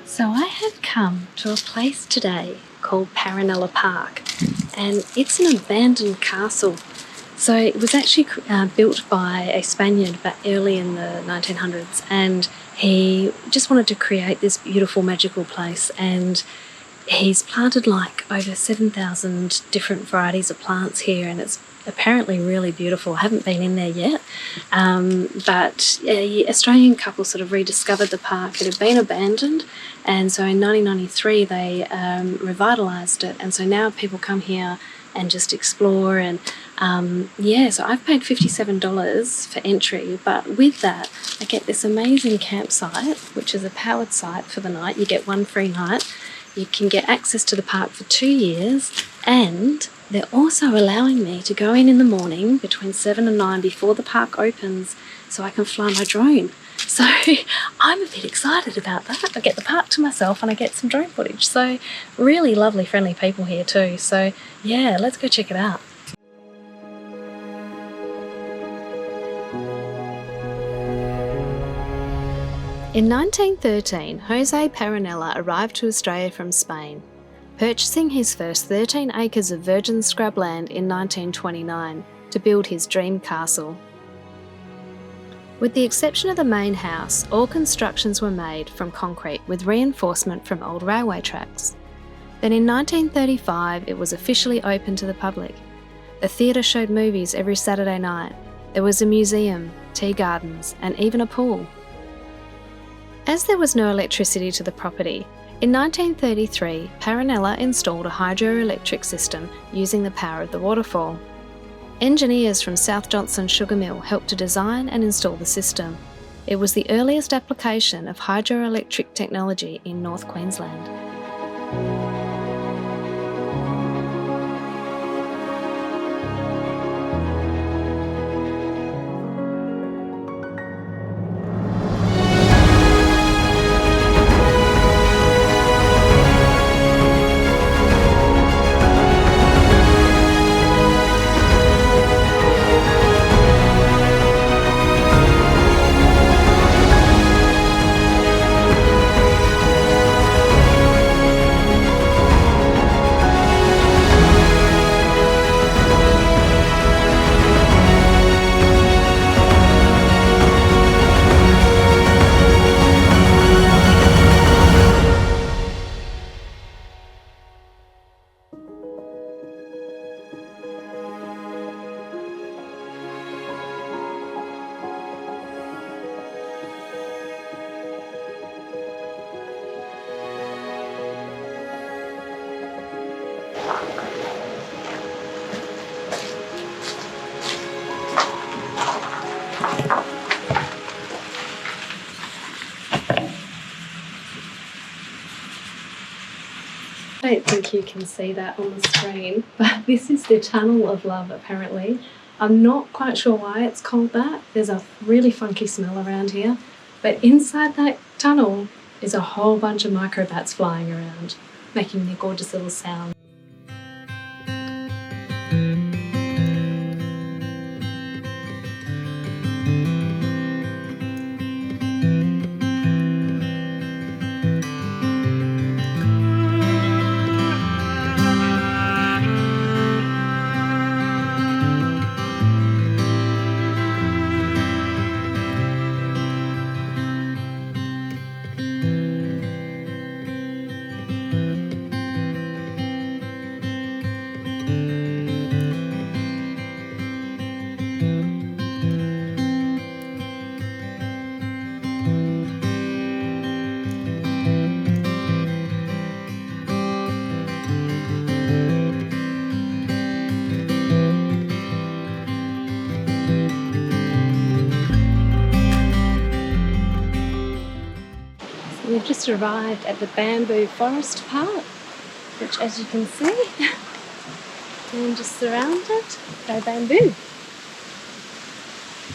So I have come to a place today called Paronella Park, and it's an abandoned castle. So it was actually built by a Spaniard but early in the 1900s, and he just wanted to create this beautiful magical place, and he's planted like over 7,000 different varieties of plants here, and it's apparently really beautiful. I haven't been in there yet, but an Australian couple sort of rediscovered the park. It had been abandoned, and so in 1993 they revitalised it, and so now people come here and just explore. And so I've paid $57 for entry, but with that I get this amazing campsite, which is a powered site for the night. You get one free night. You can get access to the park for 2 years, and they're also allowing me to go in the morning between 7 and 9 before the park opens so I can fly my drone. So I'm a bit excited about that. I get the park to myself and I get some drone footage. So really lovely, friendly people here too. So yeah, let's go check it out. In 1913, José Paronella arrived to Australia from Spain, purchasing his first 13 acres of virgin scrubland in 1929 to build his dream castle. With the exception of the main house, all constructions were made from concrete with reinforcement from old railway tracks. Then in 1935 it was officially open to the public. The theatre showed movies every Saturday night. There was a museum, tea gardens, and even a pool. As there was no electricity to the property, in 1933 Paronella installed a hydroelectric system using the power of the waterfall. Engineers from South Johnson Sugar Mill helped to design and install the system. It was the earliest application of hydroelectric technology in North Queensland. I don't think you can see that on the screen, but this is the Tunnel of Love apparently. I'm not quite sure why it's called that. There's a really funky smell around here, but inside that tunnel is a whole bunch of microbats flying around, making their gorgeous little sound. We've just arrived at the bamboo forest part, which, as you can see, and just surrounded by bamboo.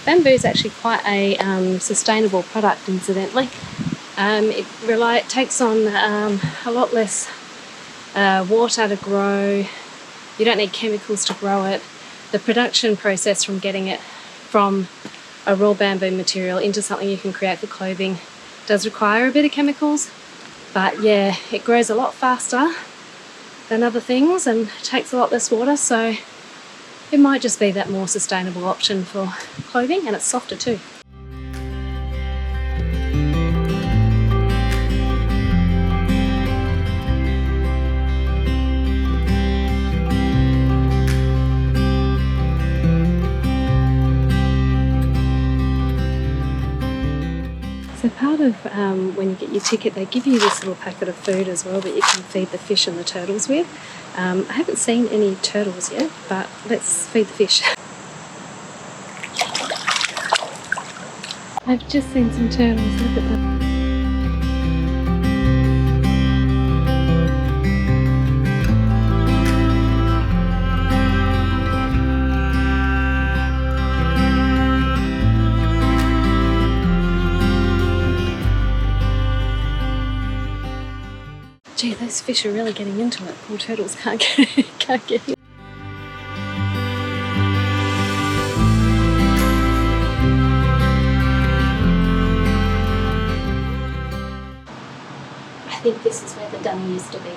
Bamboo is actually quite a sustainable product, incidentally. It takes on a lot less water to grow. You don't need chemicals to grow it. The production process from getting it from a raw bamboo material into something you can create for clothing does require a bit of chemicals, But yeah, it grows a lot faster than other things and takes a lot less water, so it might just be that more sustainable option for clothing, and it's softer too. So part of when you get your ticket, they give you this little packet of food as well that you can feed the fish and the turtles with. I haven't seen any turtles yet, but let's feed the fish. I've just seen some turtles, look at them. Gee, those fish are really getting into it. Poor turtles can't get in. I think this is where the dummy used to be.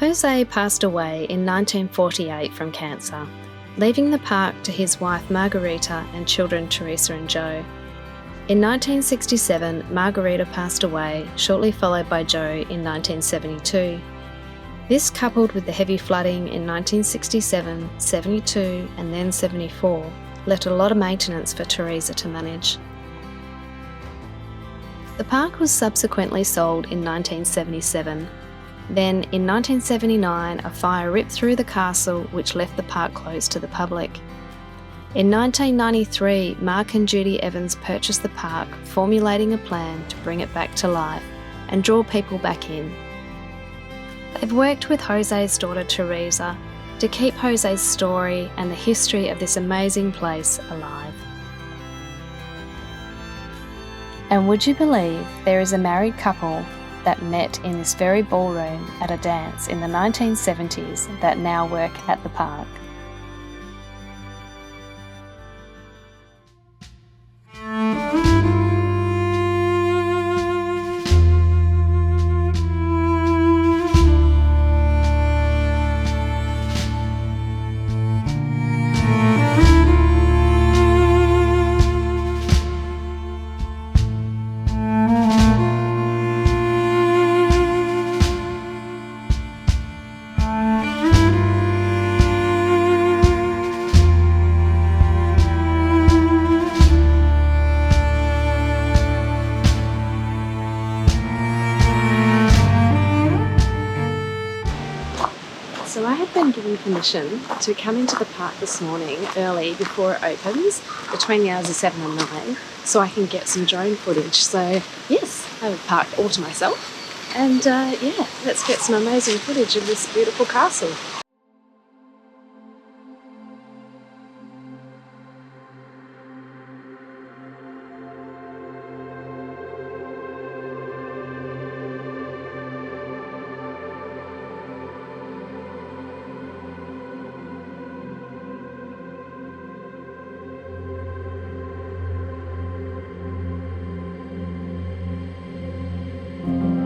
José passed away in 1948 from cancer, leaving the park to his wife Margarita and children Teresa and Joe. In 1967, Margarita passed away, shortly followed by Joe in 1972. This, coupled with the heavy flooding in 1967, 72 and then 74, left a lot of maintenance for Teresa to manage. The park was subsequently sold in 1977. Then, in 1979, a fire ripped through the castle, which left the park closed to the public. In 1993, Mark and Judy Evans purchased the park, formulating a plan to bring it back to life and draw people back in. They've worked with José's daughter Teresa to keep José's story and the history of this amazing place alive. And would you believe there is a married couple that met in this very ballroom at a dance in the 1970s that now work at the park? So I have been given permission to come into the park this morning early before it opens, between the hours of 7 and 9, so I can get some drone footage. So yes, I have parked all to myself, and yeah, let's get some amazing footage of this beautiful castle. Thank you.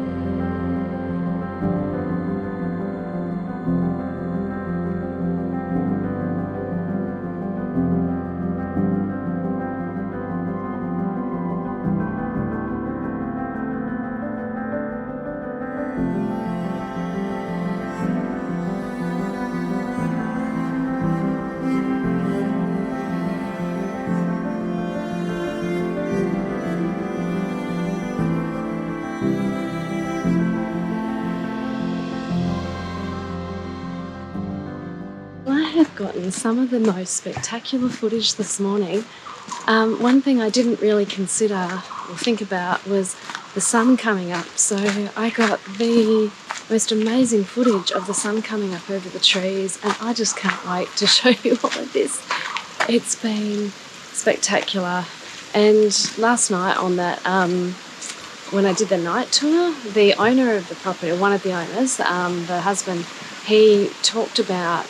I have gotten some of the most spectacular footage this morning. One thing I didn't really consider or think about was the sun coming up. So I got the most amazing footage of the sun coming up over the trees, and I just can't wait to show you all of this. It's been spectacular. And last night on that, when I did the night tour, the owner of the property, or one of the owners, the husband, he talked about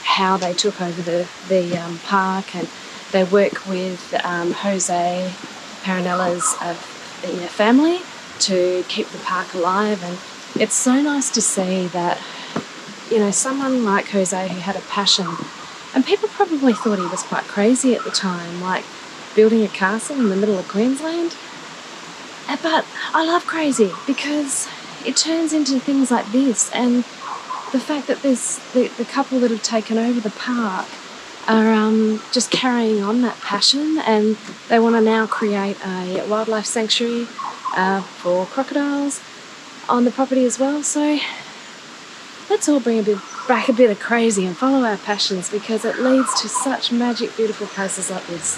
how they took over the park, and they work with José Paronella's family to keep the park alive. And it's so nice to see that, you know, someone like José who had a passion, and people probably thought he was quite crazy at the time, like building a castle in the middle of Queensland. But I love crazy because it turns into things like this, and the fact that there's the couple that have taken over the park are just carrying on that passion, and they want to now create a wildlife sanctuary for crocodiles on the property as well. So let's all bring back a bit of crazy and follow our passions, because it leads to such magic, beautiful places like this.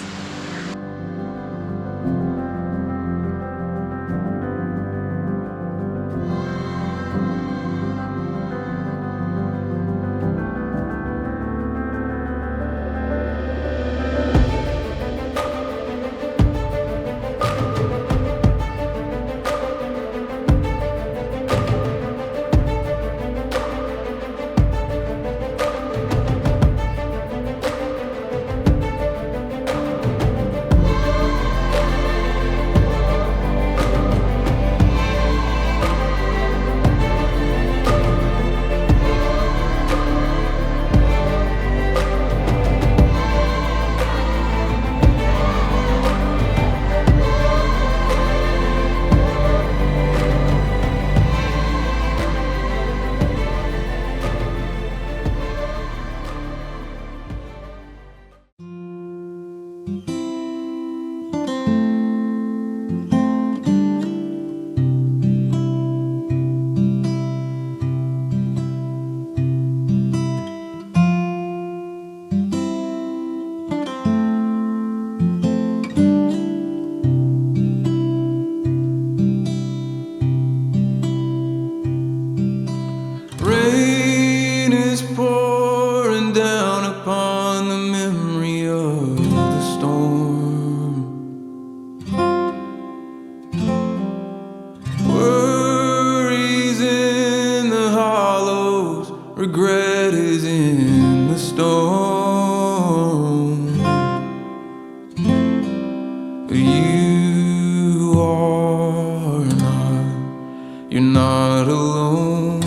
Regret is in the storm. You're not alone.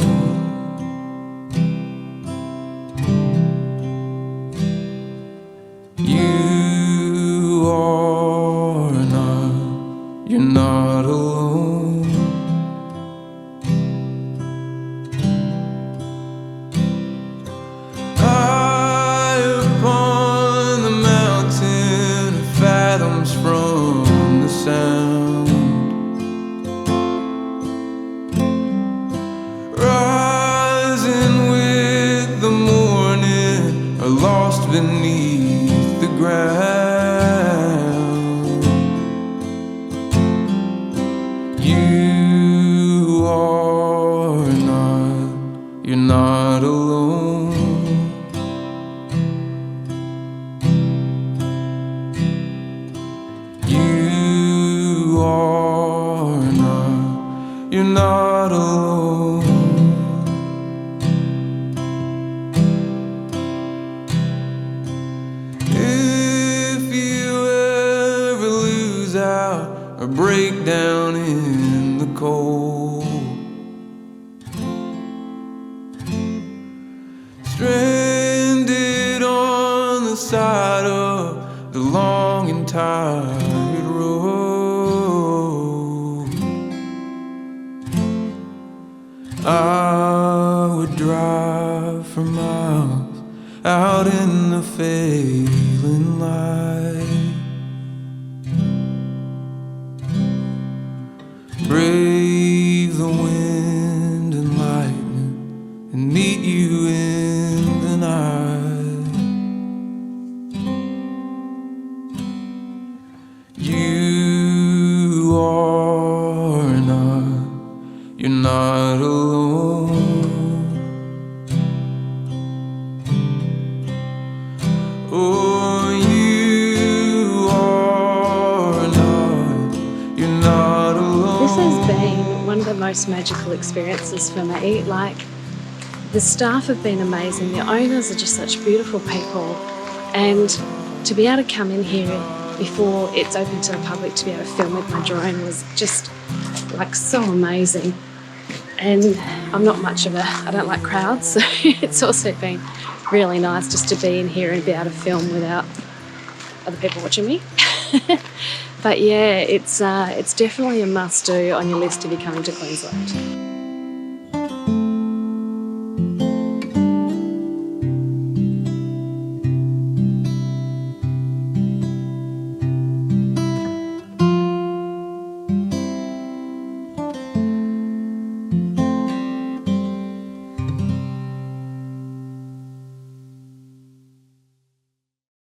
You're not alone. High upon the mountain, fathoms from the sound, rising with the morning, are lost beneath the ground. You're not alone. You're not alone. If you ever lose out or break down in the cold, stranded on the side of the long and tired road, I would drive for miles out in the failing light, brave the wind and lightning, and meet you in the night. You are not, you're not alone. Oh, you are not, you're not alone. This has been one of the most magical experiences for me. Like, the staff have been amazing, the owners are just such beautiful people, and to be able to come in here before it's open to the public to be able to film with my drone was just like so amazing. And I'm not much of I don't like crowds, so it's also been really nice just to be in here and be able to film without other people watching me. But yeah, it's definitely a must do on your list if you're coming to Queensland.